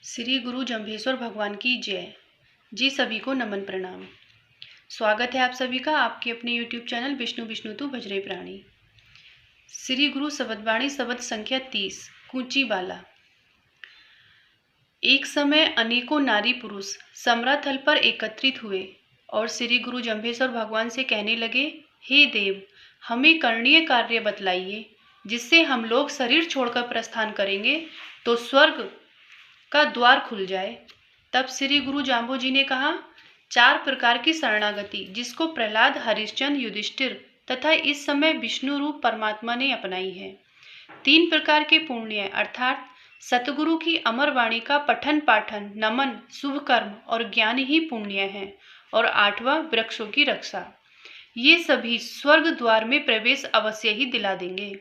श्री गुरु जम्भेश्वर भगवान की जय। जी सभी को नमन प्रणाम। स्वागत है आप सभी का आपके अपने यूट्यूब चैनल विष्णु विष्णु तू भजरे प्राणी। श्री गुरु शब्दवाणी शब्द संख्या 30 कूची बाला। एक समय अनेकों नारी पुरुष समराथल पर एकत्रित हुए और श्री गुरु जम्भेश्वर भगवान से कहने लगे, हे देव, हमें करणीय कार्य बतलाइए जिससे हम लोग शरीर छोड़कर प्रस्थान करेंगे तो स्वर्ग का द्वार खुल जाए। तब श्री गुरु जाम्बो जी ने कहा, 4 प्रकार की शरणागति जिसको प्रहलाद, हरिश्चंद्र, युधिष्ठिर तथा इस समय विष्णु रूप परमात्मा ने अपनाई है। 3 प्रकार के पुण्य अर्थात सतगुरु की अमर वाणी का पठन पाठन, नमन, शुभ कर्म और ज्ञान ही पुण्य है। और 8वां वृक्षों की रक्षा। ये सभी स्वर्ग द्वार में प्रवेश अवश्य ही दिला देंगे।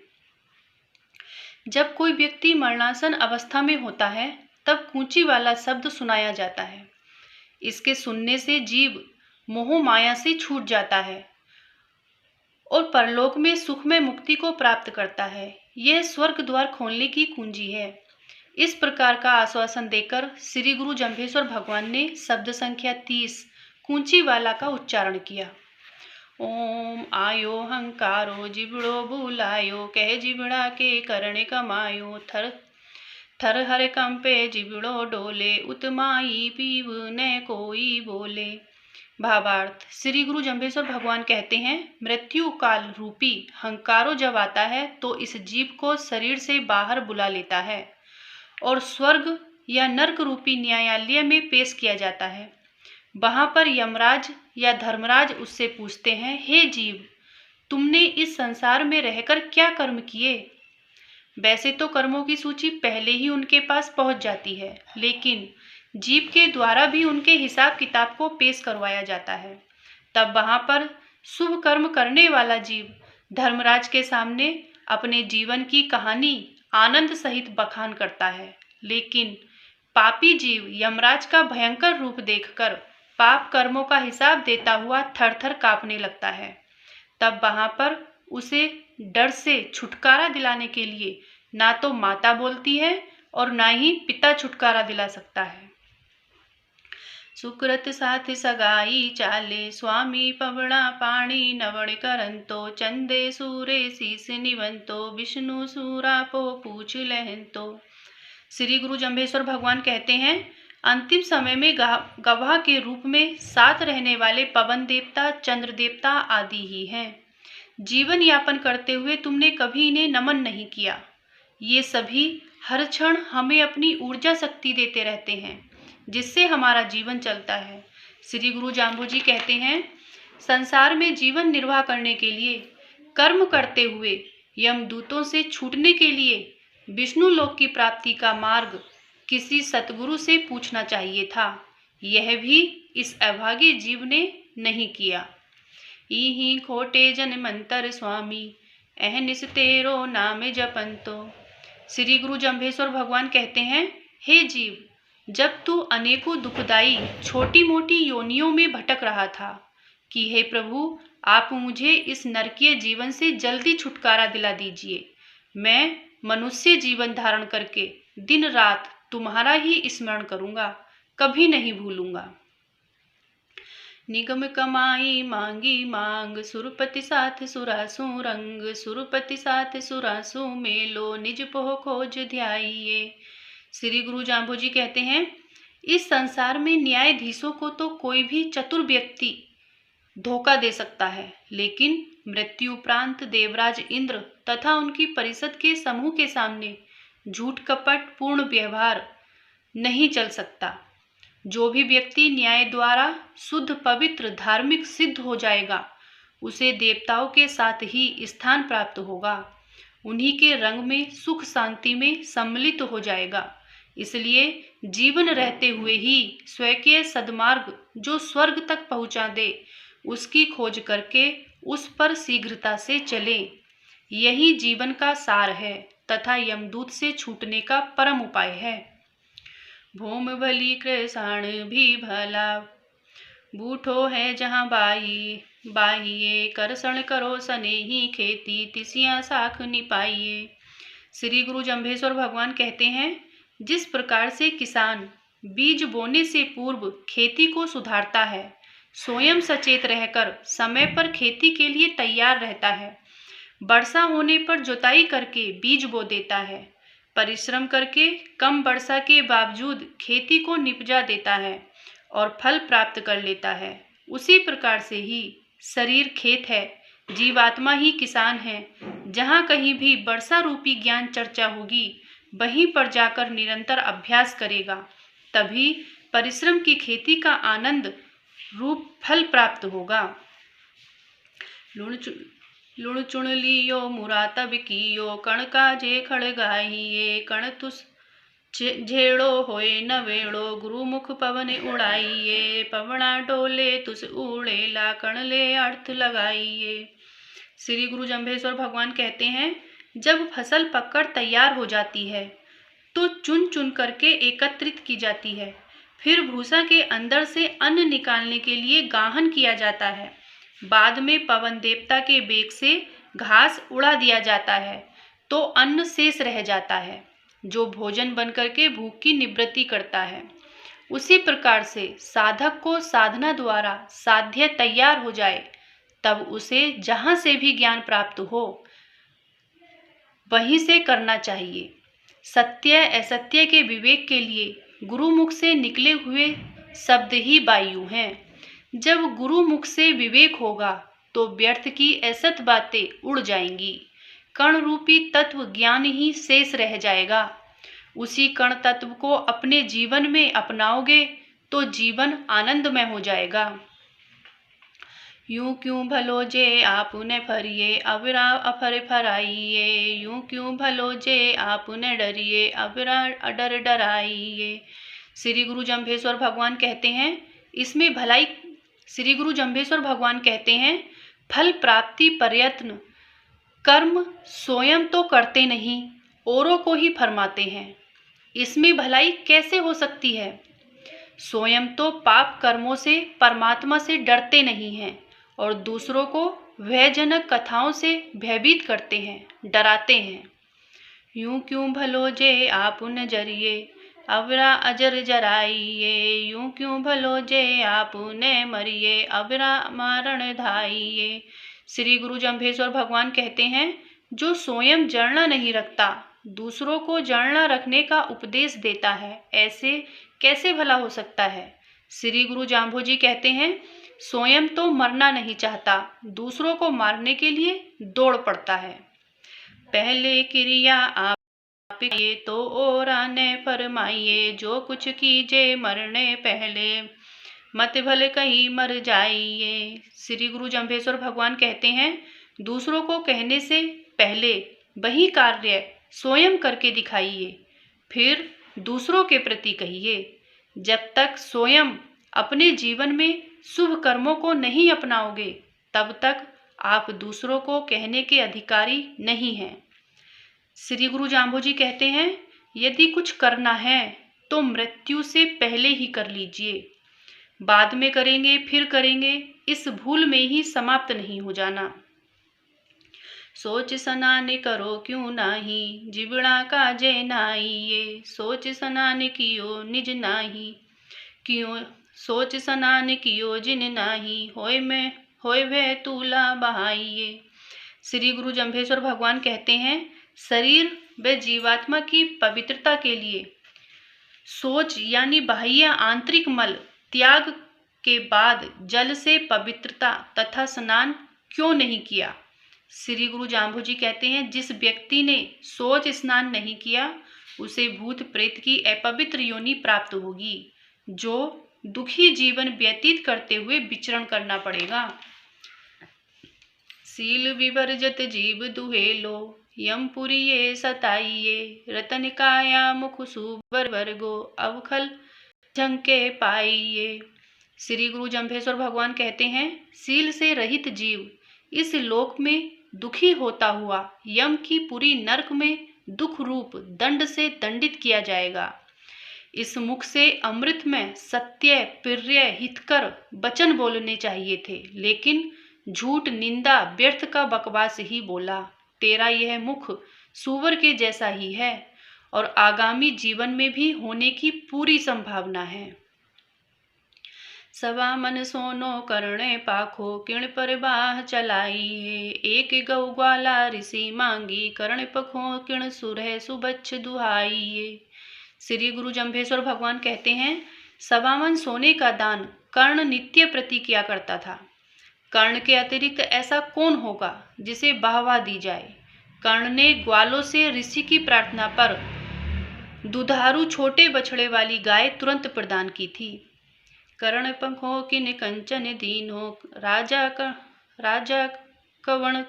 जब कोई व्यक्ति मरणासन अवस्था में होता है तब कूची वाला शब्द सुनाया जाता है। इसके सुनने से जीव मोह माया से छूट जाता है और परलोक में सुखमय मुक्ति को प्राप्त करता है। यह स्वर्ग द्वार खोलने की कुंजी है। इस प्रकार का आश्वासन देकर श्री गुरु जम्भेश्वर भगवान ने शब्द संख्या 30 कूची वाला का उच्चारण किया। ओम आयो हंकारो जिबड़ो बुलायो, कह जिबड़ा के करणे कमायो, थर थर हर कंपे जिबड़ो डोले, उतमाई पीव न कोई बोले। भावार्थ, श्री गुरु जम्भेश्वर भगवान कहते हैं, मृत्यु काल रूपी हंकारो जब आता है तो इस जीव को शरीर से बाहर बुला लेता है और स्वर्ग या नरक रूपी न्यायालय में पेश किया जाता है। वहां पर यमराज या धर्मराज उससे पूछते हैं, हे जीव, तुमने इस संसार में रहकर क्या कर्म किए? वैसे तो कर्मों की सूची पहले ही उनके पास पहुंच जाती है, लेकिन जीव के द्वारा भी उनके हिसाब किताब को पेश करवाया जाता है। तब वहां पर शुभ कर्म करने वाला जीव धर्मराज के सामने अपने जीवन की कहानी आनंद सहित बखान करता है, लेकिन पापी जीव यमराज का भयंकर रूप देखकर पाप कर्मों का हिसाब देता हुआ थर थर कांपने लगता है। तब वहां पर उसे डर से छुटकारा दिलाने के लिए ना तो माता बोलती है और ना ही पिता छुटकारा दिला सकता है। सुकृत साथ सगाई चाले, स्वामी पवड़ा पाणी नवण करंतो, चंदे सूरे शीस निवंतो, विष्णु सूरापो पूछ लहंतो। श्री गुरु जम्भेश्वर भगवान कहते हैं, अंतिम समय में गवाह के रूप में साथ रहने वाले पवन देवता, चंद्र देवता आदि ही हैं। जीवन यापन करते हुए तुमने कभी इन्हें नमन नहीं किया। ये सभी हर क्षण हमें अपनी ऊर्जा शक्ति देते रहते हैं जिससे हमारा जीवन चलता है। श्री गुरु जाम्बो जी कहते हैं, संसार में जीवन निर्वाह करने के लिए कर्म करते हुए यमदूतों से छूटने के लिए विष्णु लोक की प्राप्ति का मार्ग किसी सतगुरु से पूछना चाहिए था। यह भी इस अभागे जीव ने नहीं किया। इही खोटे जन मंतर स्वामी, अहनिस तेरो नाम जपंतो। श्री गुरु जम्भेश्वर भगवान कहते हैं, हे जीव, जब तू अनेकों दुखदाई छोटी मोटी योनियों में भटक रहा था कि हे प्रभु, आप मुझे इस नरकीय जीवन से जल्दी छुटकारा दिला दीजिए। मैं मनुष्य जीवन धारण करके दिन रात तुम्हारा ही स्मरण करूंगा, कभी नहीं भूलूंगा। निगम कमाई मांगी मांग, सुरपति साथ सुरासु रंग, सुरपति साथ सुरासु मेलो, निज पोह खोज ध्याइये। श्री गुरु जाम्बो जी कहते हैं, इस संसार में न्यायाधीशों को तो कोई भी चतुर व्यक्ति धोखा दे सकता है, लेकिन मृत्यु उपरांत देवराज इंद्र तथा उनकी परिषद के समूह के सामने झूठ कपट पूर्ण व्यवहार नहीं चल सकता। जो भी व्यक्ति न्याय द्वारा शुद्ध पवित्र धार्मिक सिद्ध हो जाएगा, उसे देवताओं के साथ ही स्थान प्राप्त होगा, उन्हीं के रंग में सुख शांति में सम्मिलित हो जाएगा। इसलिए जीवन रहते हुए ही स्वकीय सद्मार्ग जो स्वर्ग तक पहुंचा दे, उसकी खोज करके उस पर शीघ्रता से चलें। यही जीवन का सार है तथा यमदूत से छूटने का परम उपाय है। भूम भली कृषाण भी भला, बूठो है जहाँ बाई बाहिए, करसण करो सनेही खेती, तिसियां साख निपाइए। श्री गुरु जम्भेश्वर भगवान कहते हैं, जिस प्रकार से किसान बीज बोने से पूर्व खेती को सुधारता है, स्वयं सचेत रहकर समय पर खेती के लिए तैयार रहता है, वर्षा होने पर जुताई करके बीज बो देता है, परिश्रम करके कम वर्षा के बावजूद खेती को निपजा देता है और फल प्राप्त कर लेता है, उसी प्रकार से ही शरीर खेत है, जीवात्मा ही किसान है। जहाँ कहीं भी वर्षा रूपी ज्ञान चर्चा होगी, वहीं पर जाकर निरंतर अभ्यास करेगा, तभी परिश्रम की खेती का आनंद रूप फल प्राप्त होगा। लुण चुण लियो मुरा तब कियो, कण काजे खड़ गाइए, कण तुस झेड़ो होए न वेड़ो, गुरुमुख पवन उड़ाइए, पवना डोले तुस उड़ेला, कण ले अर्थ लगाइए। श्री गुरु जम्भेश्वर भगवान कहते हैं, जब फसल पककर तैयार हो जाती है तो चुन चुन करके एकत्रित की जाती है, फिर भूसा के अंदर से अन्न निकालने के लिए गाहन किया जाता है, बाद में पवन देवता के बेग से घास उड़ा दिया जाता है तो अन्न शेष रह जाता है, जो भोजन बन करके भूख की निवृत्ति करता है। उसी प्रकार से साधक को साधना द्वारा साध्य तैयार हो जाए, तब उसे जहाँ से भी ज्ञान प्राप्त हो वहीं से करना चाहिए। सत्य असत्य के विवेक के लिए गुरुमुख से निकले हुए शब्द ही वायु हैं। जब गुरुमुख से विवेक होगा तो व्यर्थ की असत बातें उड़ जाएंगी, कण रूपी तत्व ज्ञान ही शेष रह जाएगा। उसी कण तत्व को अपने जीवन में अपनाओगे तो जीवन आनंदमय हो जाएगा। यूं क्यों भलो जे आपने फरिए, अविरा अफर फराइए, यूं क्यों भलो जे आपने डरिए, अविरा अडर डराइए। श्री गुरु जम्भेश्वर भगवान कहते हैं, इसमें भलाई श्री गुरु जम्भेश्वर भगवान कहते हैं, फल प्राप्ति प्रयत्न कर्म स्वयं तो करते नहीं, औरों को ही फरमाते हैं। इसमें भलाई कैसे हो सकती है? स्वयं तो पाप कर्मों से परमात्मा से डरते नहीं हैं और दूसरों को भयजनक कथाओं से भयभीत करते हैं, डराते हैं। यूं क्यों भलो जे आपुन जरिए, अवरा अजर जराइए, यूं क्यों भलो जे आपुने मरिए, अवरा मारण धाइए। श्री गुरु जम्भेश्वर भगवान कहते हैं, जो स्वयं जड़ना नहीं रखता, दूसरों को जड़ना रखने का उपदेश देता है, ऐसे कैसे भला हो सकता है? श्री गुरु जाम्भोजी कहते हैं, स्वयं तो मरना नहीं चाहता, दूसरों को मारने के लिए दौड़ पड़ता है। पहले क्रिया आप ये तो और आने फरमाइए, जो कुछ कीजिए मरने पहले, मत भले कहीं मर जाइए। श्री गुरु जम्भेश्वर भगवान कहते हैं, दूसरों को कहने से पहले वही कार्य स्वयं करके दिखाइए, फिर दूसरों के प्रति कहिए। जब तक स्वयं अपने जीवन में शुभ कर्मों को नहीं अपनाओगे, तब तक आप दूसरों को कहने के अधिकारी नहीं हैं। श्री गुरु जाम्भोजी कहते हैं, यदि कुछ करना है तो मृत्यु से पहले ही कर लीजिए, बाद में करेंगे फिर करेंगे, इस भूल में ही समाप्त नहीं हो जाना। सोच सनाने करो क्यों नाही, जिबड़ा काजे नाइये, सोच सनाने कियो निज नाही, क्यों सोच सनान कियो जिन नाही, होय भय तूला बहाइये। श्री गुरु जम्भेश्वर भगवान कहते हैं, शरीर व जीवात्मा की पवित्रता के लिए सोच यानी बाह्य आंतरिक मल त्याग के बाद जल से पवित्रता तथा स्नान क्यों नहीं किया? श्री गुरु जाम्भोजी कहते हैं, जिस व्यक्ति ने सोच स्नान नहीं किया, उसे भूत प्रेत की अपवित्र योनि प्राप्त होगी, जो दुखी जीवन व्यतीत करते हुए विचरण करना पड़ेगा। सील विवर्जित जीव दुहेलो, यमपुरिये सताइये, रतन काया मुख सुबर वर्गो, अवखल झंके पाइये। श्री गुरु जम्भेश्वर भगवान कहते हैं, सील से रहित जीव इस लोक में दुखी होता हुआ यम की पुरी नरक में दुख रूप दंड से दंडित किया जाएगा। इस मुख से अमृत में सत्य प्रिय हितकर वचन बोलने चाहिए थे, लेकिन झूठ निंदा व्यर्थ का बकवास ही बोला। तेरा यह मुख सूअर के जैसा ही है और आगामी जीवन में भी होने की पूरी संभावना है। सवा मन सोनो करणे पाखो किण पर बाह चलाइए, एक गौ ग्वाला ऋषि मांगी कर्ण पखो किण सुरह सुबच्छ दुहाइए। श्री गुरु जम्भेश्वर भगवान कहते हैं, सवा मन सोने का दान कर्ण नित्य प्रति किया करता था। कर्ण के अतिरिक्त ऐसा कौन होगा जिसे वाहवा दी जाए। कर्ण ने ग्वालों से ऋषि की प्रार्थना पर दुधारू छोटे बछड़े वाली गाय तुरंत प्रदान की थी। कर्ण पंखों किन कंचन दीनो राजा कवण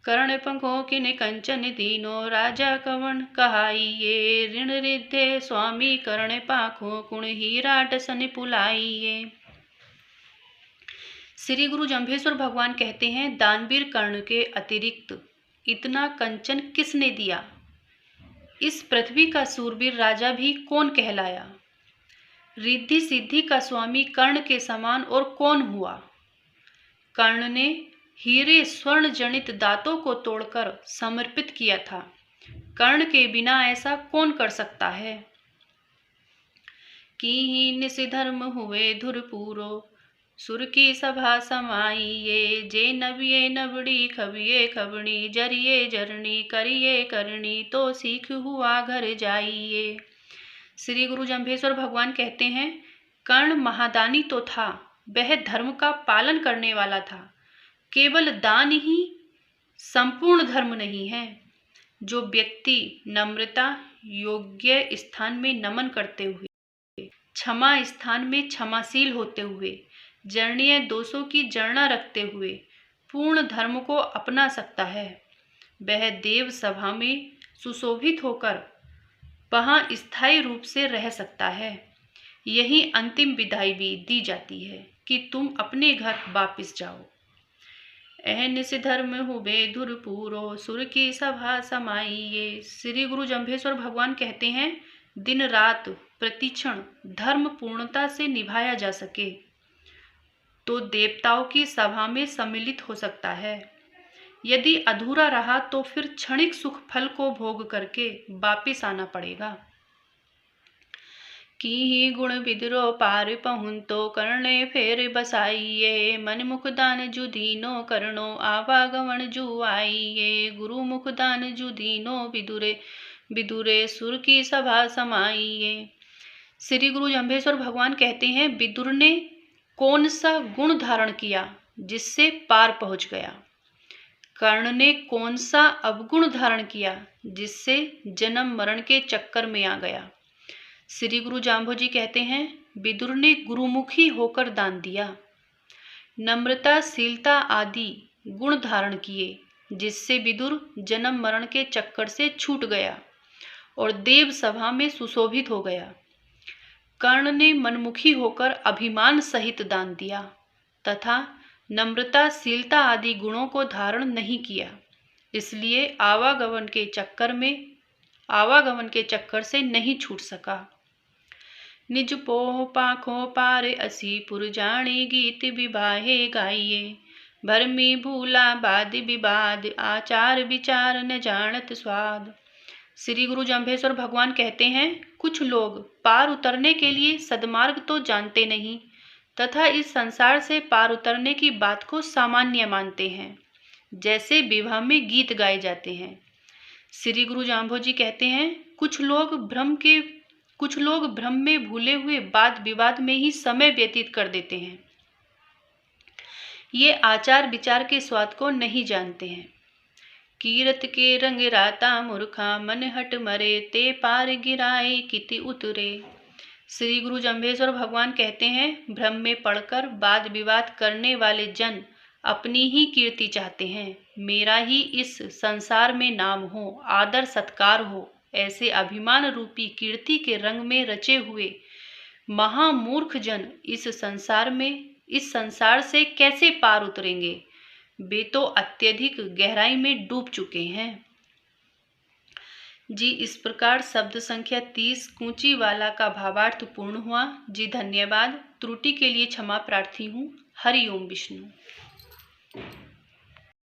कर्ण पंखों किन कंचन दीनो राजा कवन कहाइए, ऋण रिद्धे स्वामी कर्ण पाखो कुण हीरा टसन पुलाइए। श्री गुरु जम्भेश्वर भगवान कहते हैं, दानवीर कर्ण के अतिरिक्त इतना कंचन किसने दिया। इस पृथ्वी का सूरवीर राजा भी कौन कहलाया। रिद्धि सिद्धि का स्वामी कर्ण के समान और कौन हुआ। कर्ण ने हीरे स्वर्ण जनित दांतों को तोड़कर समर्पित किया था। कर्ण के बिना ऐसा कौन कर सकता है। कीन से धर्म हुए धुर पूरो सुर की सभा समाइए, जे नबिये नबड़ी खबिये खबड़ी जरिए जरनी करिए करनी तो सीख हुआ घर जाइए। श्री गुरु जम्भेश्वर भगवान कहते हैं, कर्ण महादानी तो था, वह धर्म का पालन करने वाला था। केवल दान ही संपूर्ण धर्म नहीं है। जो व्यक्ति नम्रता योग्य स्थान में नमन करते हुए, क्षमा स्थान में क्षमाशील होते हुए, जरणीय दोषों की जरना रखते हुए पूर्ण धर्म को अपना सकता है, वह देव सभा में सुशोभित होकर वहां स्थायी रूप से रह सकता है। यही अंतिम विदाई भी दी जाती है कि तुम अपने घर वापिस जाओ। एहन से धर्म हुए धुर पूरो सुर की सभा समाइए। श्री गुरु जम्भेश्वर भगवान कहते हैं, दिन रात प्रतिक्षण धर्म पूर्णता से निभाया जा सके तो देवताओं की सभा में सम्मिलित हो सकता है। यदि अधूरा रहा तो फिर क्षणिक सुख फल को भोग करके वापिस आना पड़ेगा। की गुण विद्रो पार पहुन तो करने फेर बसाइए, मन मुख दान जुदीनो करनो आवागमन जुआइए। गुरु मुख दान जुदीनो विदुरे विदुरे सुर की सभा समाइए। श्री गुरु जम्भेश्वर भगवान कहते हैं, विदुर ने कौन सा गुण धारण किया जिससे पार पहुंच गया। कर्ण ने कौन सा अवगुण धारण किया जिससे जन्म मरण के चक्कर में आ गया। श्री गुरु जाम्भो जी कहते हैं, विदुर ने गुरुमुखी होकर दान दिया, नम्रता शीलता आदि गुण धारण किए जिससे विदुर जन्म मरण के चक्कर से छूट गया और देव सभा में सुशोभित हो गया। कर्ण ने मनमुखी होकर अभिमान सहित दान दिया तथा नम्रता शीलता आदि गुणों को धारण नहीं किया, इसलिए आवागमन के चक्कर से नहीं छूट सका। निज पोह पाखों पार असी पुर जानी गीत विवाहे गाइए, भरमी भूला बाद विवाद आचार विचार न जानत स्वाद। श्री गुरु जम्भेश्वर भगवान कहते हैं, कुछ लोग पार उतरने के लिए सद्मार्ग तो जानते नहीं तथा इस संसार से पार उतरने की बात को सामान्य मानते हैं, जैसे विवाह में गीत गाए जाते हैं। श्री गुरु जाम्भो जी कहते हैं, कुछ लोग भ्रम में भूले हुए वाद विवाद में ही समय व्यतीत कर देते हैं। ये आचार विचार के स्वाद को नहीं जानते हैं। कीरत के रंग राता मूर्खा मन हट मरे ते पार गिराए किति उतरे। श्री गुरु जम्भेश्वर भगवान कहते हैं, भ्रम में पड़कर वाद विवाद करने वाले जन अपनी ही कीर्ति चाहते हैं, मेरा ही इस संसार में नाम हो, आदर सत्कार हो। ऐसे अभिमान रूपी कीर्ति के रंग में रचे हुए महामूर्ख जन इस संसार से कैसे पार उतरेंगे। वे तो अत्यधिक गहराई में डूब चुके हैं। जी, इस प्रकार शब्द संख्या 30 कूंची वाला का भावार्थ पूर्ण हुआ। जी धन्यवाद। त्रुटि के लिए क्षमा प्रार्थी हूँ। हरि ओम विष्णु।